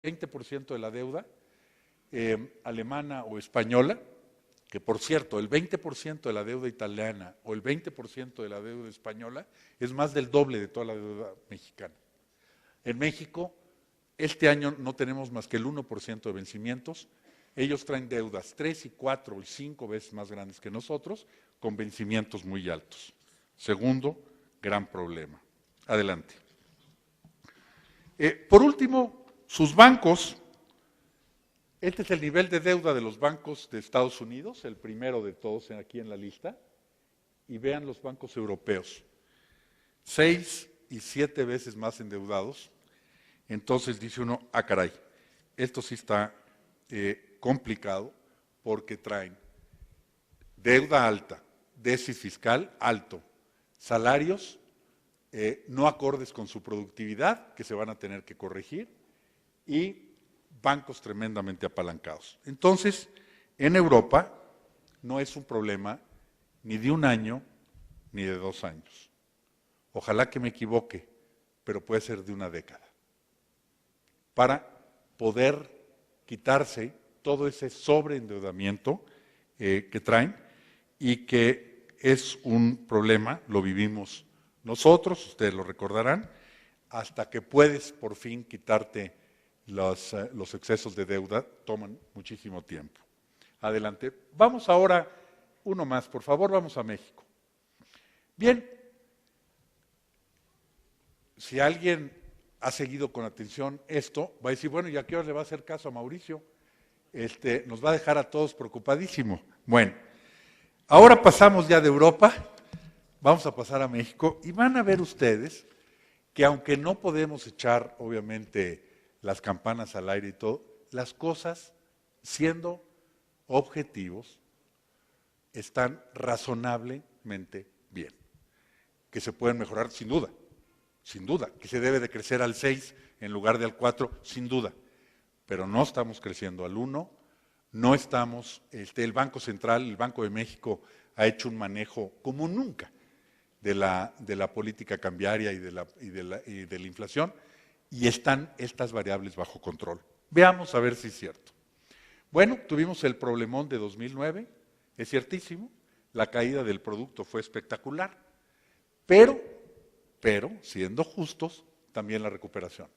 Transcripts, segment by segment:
20% de la deuda alemana o española, que por cierto, el 20% de la deuda italiana o el 20% de la deuda española es más del doble de toda la deuda mexicana. En México, este año no tenemos más que el 1% de vencimientos. Ellos traen deudas 3 y 4 y 5 veces más grandes que nosotros, con vencimientos muy altos. Segundo gran problema. Adelante. Por último, sus bancos. Este es el nivel de deuda de los bancos de Estados Unidos, el primero de todos aquí en la lista, y vean los bancos europeos, 6 y 7 veces más endeudados. Entonces dice uno, ah caray, esto sí está complicado porque traen deuda alta, déficit fiscal alto, salarios no acordes con su productividad, que se van a tener que corregir, y bancos tremendamente apalancados. Entonces, en Europa no es un problema ni de un año ni de 2 años. Ojalá que me equivoque, pero puede ser de una década. Para poder quitarse todo ese sobreendeudamiento que traen y que es un problema, lo vivimos nosotros, ustedes lo recordarán, hasta que puedes por fin quitarte los excesos de deuda, toman muchísimo tiempo. Adelante. Vamos ahora, uno más, por favor, vamos a México. Bien, si alguien ha seguido con atención esto, va a decir, bueno, ¿y a qué hora le va a hacer caso a Mauricio? Nos va a dejar a todos preocupadísimos. Bueno, ahora pasamos ya de Europa, vamos a pasar a México, y van a ver ustedes que aunque no podemos echar, obviamente, las campanas al aire y todo, las cosas, siendo objetivos, están razonablemente bien. Que se pueden mejorar, sin duda, que se debe de crecer al 6 en lugar de al 4, sin duda, pero no estamos creciendo al 1, no estamos, el Banco Central, el Banco de México ha hecho un manejo como nunca de la política cambiaria y de la inflación, y están estas variables bajo control. Veamos a ver si es cierto. Bueno, tuvimos el problemón de 2009, es ciertísimo, la caída del producto fue espectacular, pero, siendo justos, también la recuperación.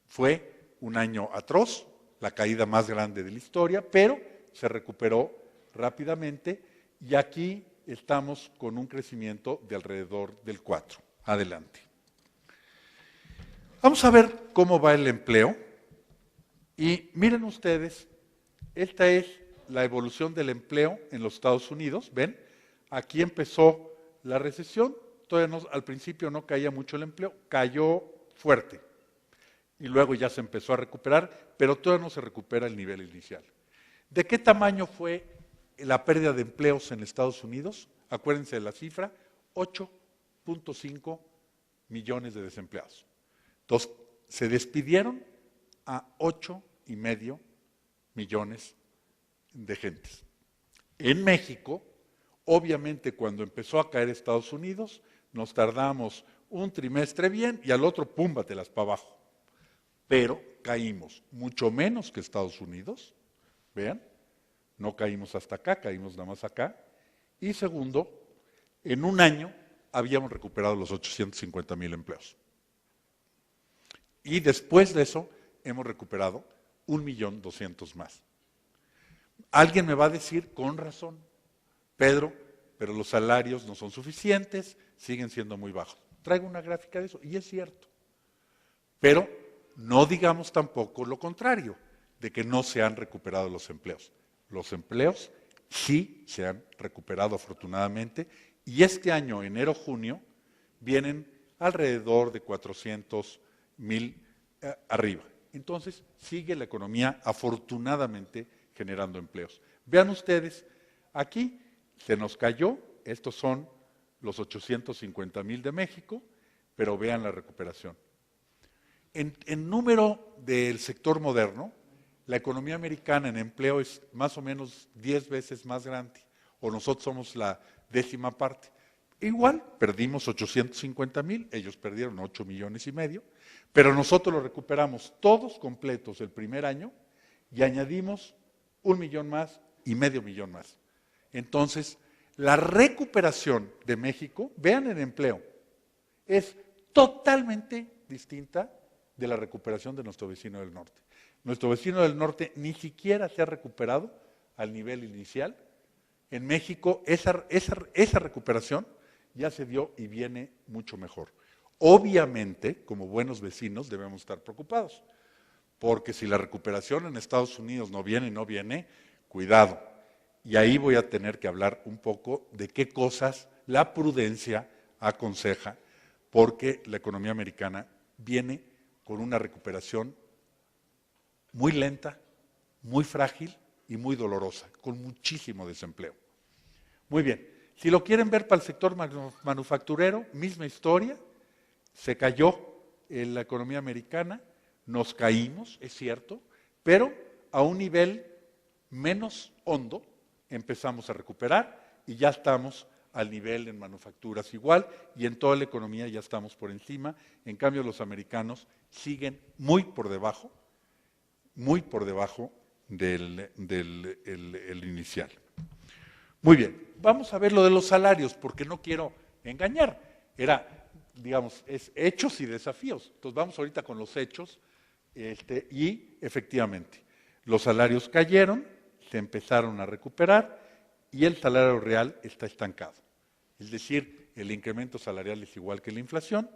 Fue un año atroz, la caída más grande de la historia, pero se recuperó rápidamente y aquí estamos con un crecimiento de alrededor del 4. Adelante. Vamos a ver cómo va el empleo y miren ustedes, esta es la evolución del empleo en los Estados Unidos, ¿ven? Aquí empezó la recesión, todavía no, al principio no caía mucho el empleo, cayó fuerte y luego ya se empezó a recuperar, pero todavía no se recupera el nivel inicial. ¿De qué tamaño fue la pérdida de empleos en Estados Unidos? Acuérdense de la cifra, 8.5 millones de desempleados. Entonces, se despidieron a 8,5 millones de gentes. En México, obviamente cuando empezó a caer Estados Unidos, nos tardamos un trimestre bien y al otro, púmbatelas para abajo. Pero caímos mucho menos que Estados Unidos, vean, no caímos hasta acá, caímos nada más acá. Y segundo, en un año habíamos recuperado los 850,000 empleos. Y después de eso hemos recuperado 1,200,000 más. Alguien me va a decir, con razón, Pedro, pero los salarios no son suficientes, siguen siendo muy bajos. Traigo una gráfica de eso, y es cierto. Pero no digamos tampoco lo contrario, de que no se han recuperado los empleos. Los empleos sí se han recuperado afortunadamente, y este año, enero-junio, vienen alrededor de 400,000 arriba. Entonces, sigue la economía afortunadamente generando empleos. Vean ustedes, aquí se nos cayó, estos son los 850,000 de México, pero vean la recuperación. En número del sector moderno, la economía americana en empleo es más o menos 10 veces más grande, o nosotros somos la 10ª parte. Igual, perdimos 850,000, ellos perdieron 8,5 millones, Pero nosotros lo recuperamos todos completos el primer año y añadimos 1 millón más y medio millón más. Entonces, la recuperación de México, vean el empleo, es totalmente distinta de la recuperación de nuestro vecino del norte. Nuestro vecino del norte ni siquiera se ha recuperado al nivel inicial. En México esa recuperación ya se dio y viene mucho mejor. Obviamente, como buenos vecinos, debemos estar preocupados, porque si la recuperación en Estados Unidos no viene, cuidado. Y ahí voy a tener que hablar un poco de qué cosas la prudencia aconseja, porque la economía americana viene con una recuperación muy lenta, muy frágil y muy dolorosa, con muchísimo desempleo. Muy bien, si lo quieren ver para el sector manufacturero, misma historia. Se cayó la economía americana, nos caímos, es cierto, pero a un nivel menos hondo empezamos a recuperar y ya estamos al nivel en manufacturas igual y en toda la economía ya estamos por encima. En cambio, los americanos siguen muy por debajo del inicial. Muy bien, vamos a ver lo de los salarios, porque no quiero engañar. Digamos, es hechos y desafíos. Entonces vamos ahorita con los hechos y efectivamente los salarios cayeron, se empezaron a recuperar y el salario real está estancado. Es decir, el incremento salarial es igual que la inflación,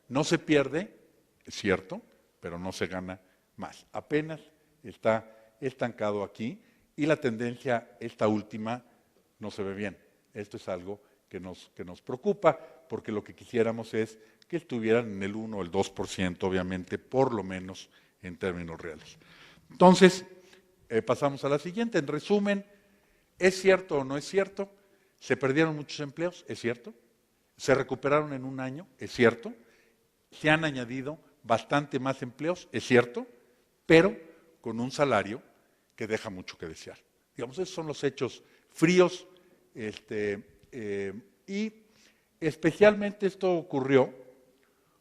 no se pierde, es cierto, pero no se gana más. Apenas está estancado aquí y la tendencia, esta última, no se ve bien. Esto es algo que nos preocupa, porque lo que quisiéramos es que estuvieran en el 1 o el 2%, obviamente, por lo menos en términos reales. Entonces, pasamos a la siguiente. En resumen, ¿es cierto o no es cierto? ¿Se perdieron muchos empleos? ¿Es cierto? ¿Se recuperaron en un año? ¿Es cierto? ¿Se han añadido bastante más empleos? ¿Es cierto? Pero con un salario que deja mucho que desear. Digamos, esos son los hechos fríos, y especialmente esto ocurrió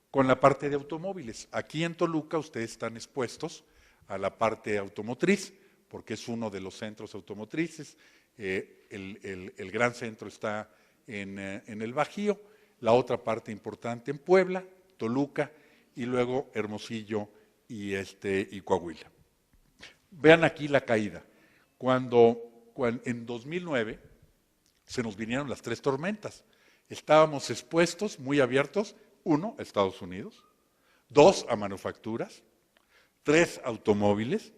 con la parte de automóviles. Aquí en Toluca ustedes están expuestos a la parte automotriz, porque es uno de los centros automotrices. El gran centro está en el Bajío, la otra parte importante en Puebla, Toluca, y luego Hermosillo y Coahuila. Vean aquí la caída. Cuando en 2009 se nos vinieron las 3 tormentas. Estábamos expuestos, muy abiertos, 1, a Estados Unidos, 2, a manufacturas, 3, automóviles,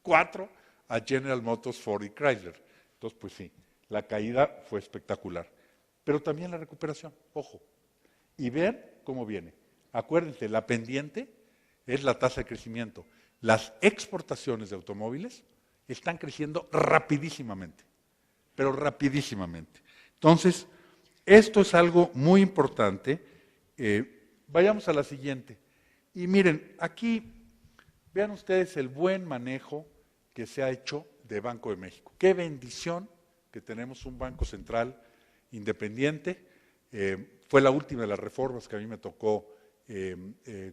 4, a General Motors, Ford y Chrysler. Entonces, pues sí, la caída fue espectacular. Pero también la recuperación, ojo. Y vean cómo viene. Acuérdense, la pendiente es la tasa de crecimiento. Las exportaciones de automóviles están creciendo rapidísimamente, pero rapidísimamente. Entonces, esto es algo muy importante. Vayamos a la siguiente. Y miren, aquí vean ustedes el buen manejo que se ha hecho de Banco de México. Qué bendición que tenemos un Banco Central independiente. Fue la última de las reformas que a mí me tocó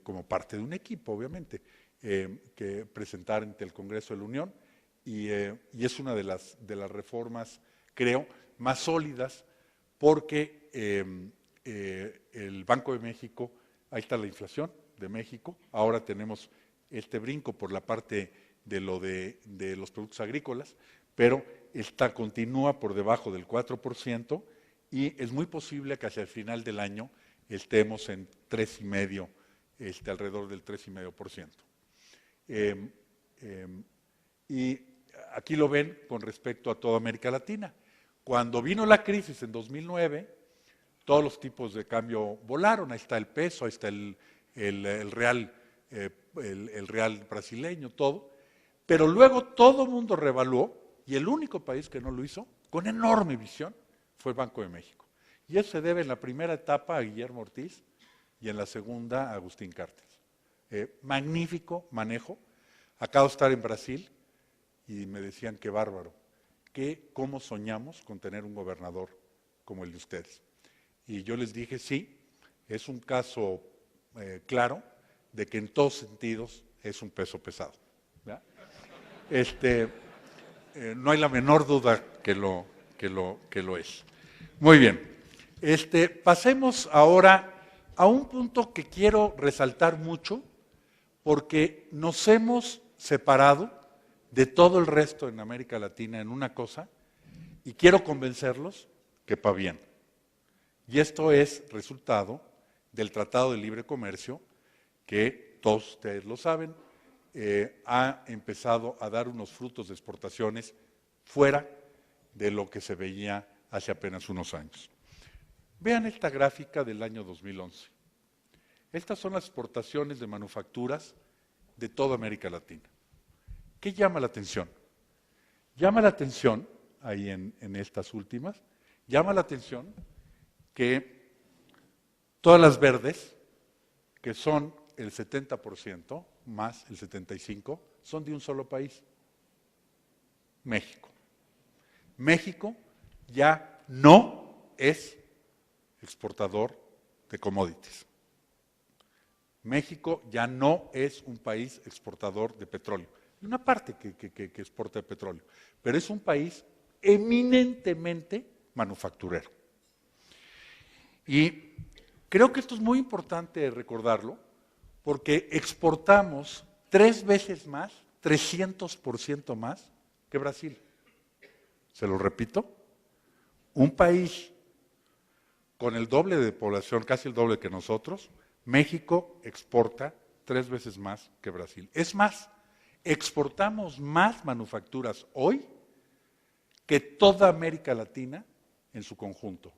como parte de un equipo, obviamente, que presentar ante el Congreso de la Unión. Y es una de las reformas, creo, más sólidas, porque el Banco de México, ahí está la inflación de México, ahora tenemos este brinco por la parte de los productos agrícolas, pero continúa por debajo del 4% y es muy posible que hacia el final del año estemos en 3,5%, alrededor del 3,5%. Y aquí lo ven con respecto a toda América Latina. Cuando vino la crisis en 2009, todos los tipos de cambio volaron. Ahí está el peso, ahí está el real, el real brasileño, todo. Pero luego todo el mundo revaluó y el único país que no lo hizo, con enorme visión, fue el Banco de México. Y eso se debe en la primera etapa a Guillermo Ortiz y en la segunda a Agustín Carstens. Magnífico manejo. Acabo de estar en Brasil y me decían qué bárbaro, cómo soñamos con tener un gobernador como el de ustedes. Y yo les dije, sí, es un caso claro de que en todos sentidos es un peso pesado. ¿Verdad? No hay la menor duda que lo es. Muy bien. Pasemos ahora a un punto que quiero resaltar mucho, porque nos hemos separado de todo el resto en América Latina en una cosa, y quiero convencerlos que para bien. Y esto es resultado del Tratado de Libre Comercio, que todos ustedes lo saben, ha empezado a dar unos frutos de exportaciones fuera de lo que se veía hace apenas unos años. Vean esta gráfica del año 2011. Estas son las exportaciones de manufacturas de toda América Latina. ¿Qué llama la atención? Llama la atención, ahí en estas últimas, llama la atención que todas las verdes, que son el 70%, más el 75%, son de un solo país, México. México ya no es exportador de commodities. México ya no es un país exportador de petróleo. Hay una parte que exporta de petróleo, pero es un país eminentemente manufacturero. Y creo que esto es muy importante recordarlo, porque exportamos 3 veces más, 300% más que Brasil. Se lo repito, un país con el doble de población, casi el doble que nosotros, México exporta 3 veces más que Brasil. Es más, exportamos más manufacturas hoy que toda América Latina en su conjunto.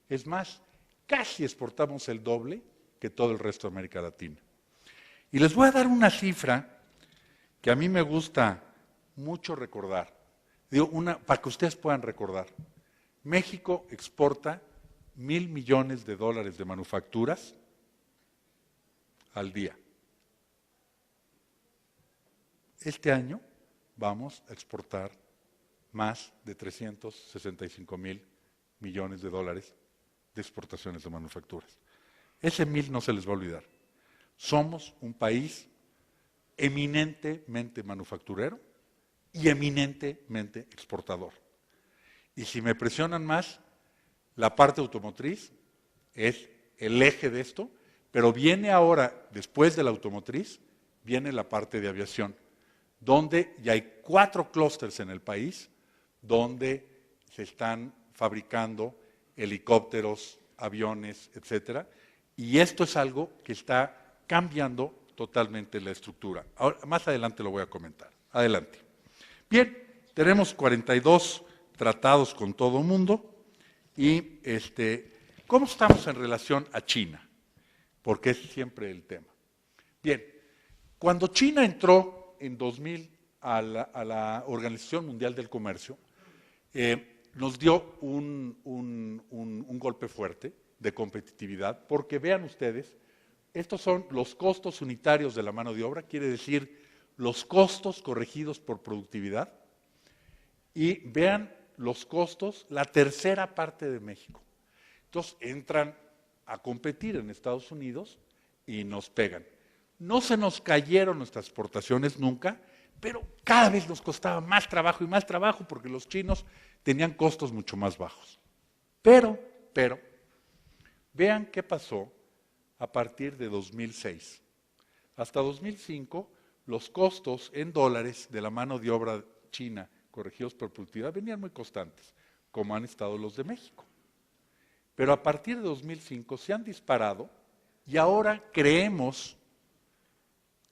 Es más, casi exportamos el doble que todo el resto de América Latina. Y les voy a dar una cifra que a mí me gusta mucho recordar. Digo, para que ustedes puedan recordar. México exporta $1,000 millones de manufacturas al día. Este año vamos a exportar más de 365,000 millones de dólares de exportaciones de manufacturas. Ese 1,000 no se les va a olvidar. Somos un país eminentemente manufacturero y eminentemente exportador. Y si me presionan más, la parte automotriz es el eje de esto, pero viene ahora, después de la automotriz, viene la parte de aviación, donde ya hay 4 clústeres en el país, donde se están fabricando helicópteros, aviones, etcétera, y esto es algo que está cambiando totalmente la estructura. Ahora, más adelante lo voy a comentar. Adelante. Bien, tenemos 42 tratados con todo el mundo y ¿cómo estamos en relación a China? Porque es siempre el tema. Bien, cuando China entró en 2000 a la Organización Mundial del Comercio, nos dio un golpe fuerte de competitividad, porque vean ustedes, estos son los costos unitarios de la mano de obra, quiere decir los costos corregidos por productividad, y vean los costos, la tercera parte de México. Entonces entran a competir en Estados Unidos y nos pegan. No se nos cayeron nuestras exportaciones nunca, pero cada vez nos costaba más trabajo y más trabajo porque los chinos tenían costos mucho más bajos. Pero, vean qué pasó a partir de 2006. Hasta 2005, los costos en dólares de la mano de obra china corregidos por productividad venían muy constantes, como han estado los de México. Pero a partir de 2005 se han disparado y ahora creemos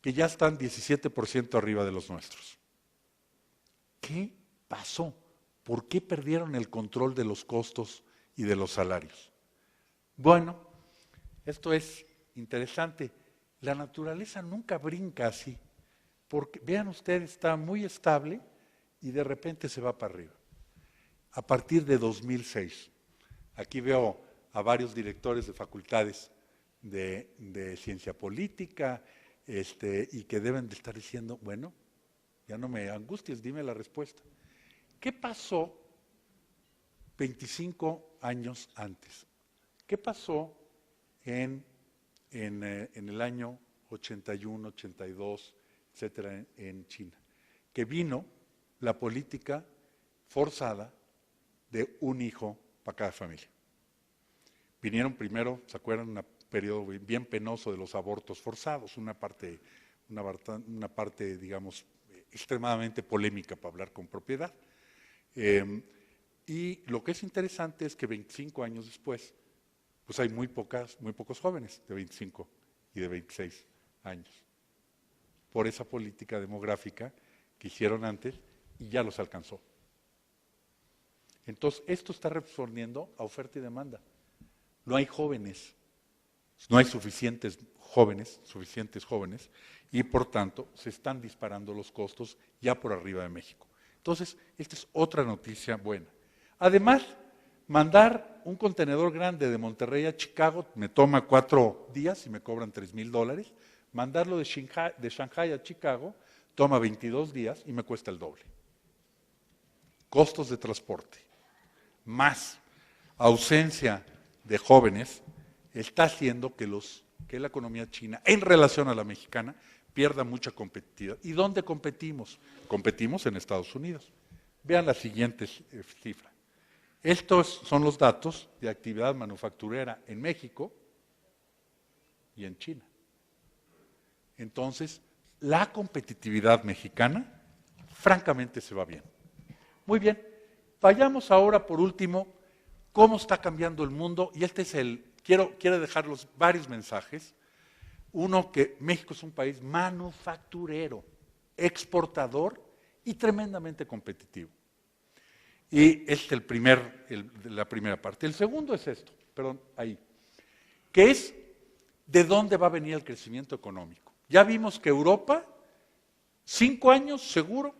que ya están 17% arriba de los nuestros. ¿Qué pasó? ¿Por qué perdieron el control de los costos y de los salarios? Bueno, esto es interesante. La naturaleza nunca brinca así, porque vean ustedes, está muy estable y de repente se va para arriba. A partir de 2006, aquí veo a varios directores de facultades de ciencia política, y que deben de estar diciendo, bueno, ya no me angusties, dime la respuesta. ¿Qué pasó 25 años antes? ¿Qué pasó en el año 81, 82, etcétera, en China, que vino la política forzada de un hijo para cada familia. Vinieron primero, ¿se acuerdan? Un periodo bien penoso de los abortos forzados, una parte digamos, extremadamente polémica para hablar con propiedad. Y lo que es interesante es que 25 años después, pues hay muy pocos jóvenes de 25 y de 26 años, por esa política demográfica que hicieron antes y ya los alcanzó. Entonces, esto está respondiendo a oferta y demanda. No hay jóvenes, no hay suficientes jóvenes, y por tanto se están disparando los costos ya por arriba de México. Entonces, esta es otra noticia buena. Además, mandar un contenedor grande de Monterrey a Chicago me toma 4 días y me cobran $3,000. Mandarlo de Shanghai a Chicago toma 22 días y me cuesta el doble. Costos de transporte, más ausencia de jóvenes, está haciendo que la economía china, en relación a la mexicana, pierda mucha competitividad. ¿Y dónde competimos? Competimos en Estados Unidos. Vean la siguiente cifra. Estos son los datos de actividad manufacturera en México y en China. Entonces, la competitividad mexicana, francamente, se va bien. Muy bien, vayamos ahora por último, cómo está cambiando el mundo, y este es quiero dejarlos varios mensajes. Uno, que México es un país manufacturero, exportador y tremendamente competitivo. Y este es la primera parte. El segundo es esto, que es de dónde va a venir el crecimiento económico. Ya vimos que Europa, 5 años seguro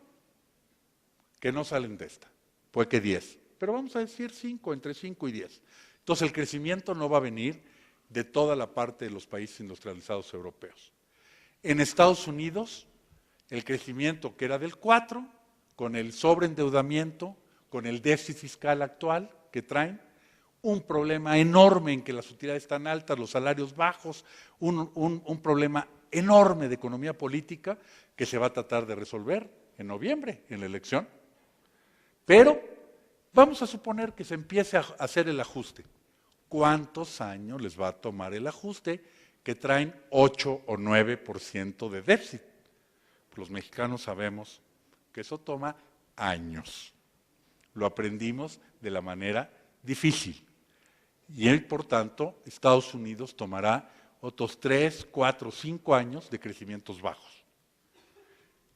que no salen de esta, puede que 10, pero vamos a decir 5, entre 5 y 10. Entonces el crecimiento no va a venir de toda la parte de los países industrializados europeos. En Estados Unidos, el crecimiento que era del 4, con el sobreendeudamiento, con el déficit fiscal actual que traen, un problema enorme en que las utilidades están altas, los salarios bajos, un problema enorme de economía política que se va a tratar de resolver en noviembre, en la elección. Pero vamos a suponer que se empiece a hacer el ajuste. ¿Cuántos años les va a tomar el ajuste que traen 8 o 9% de déficit? Los mexicanos sabemos que eso toma años. Lo aprendimos de la manera difícil. Y por tanto, Estados Unidos tomará otros 3, 4, 5 años de crecimientos bajos.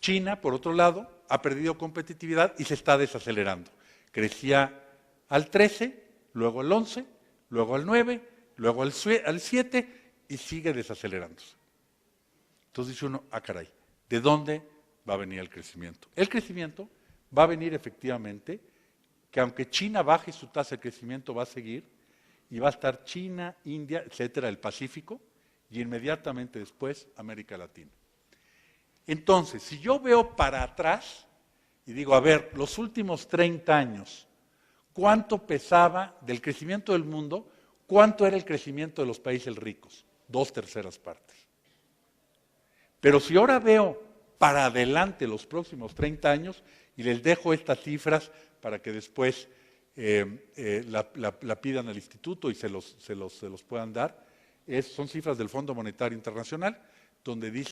China, por otro lado, ha perdido competitividad y se está desacelerando. Crecía al 13, luego al 11, luego al 9, luego al 7 y sigue desacelerándose. Entonces dice uno, caray, ¿de dónde va a venir el crecimiento? El crecimiento va a venir efectivamente, que aunque China baje su tasa de crecimiento va a seguir, y va a estar China, India, etcétera, el Pacífico, y inmediatamente después América Latina. Entonces, si yo veo para atrás y digo, a ver, los últimos 30 años, ¿cuánto pesaba del crecimiento del mundo? ¿Cuánto era el crecimiento de los países ricos? 2/3 partes. Pero si ahora veo para adelante los próximos 30 años, y les dejo estas cifras para que después la pidan al instituto y se los puedan dar, son cifras del Fondo Monetario Internacional, donde dice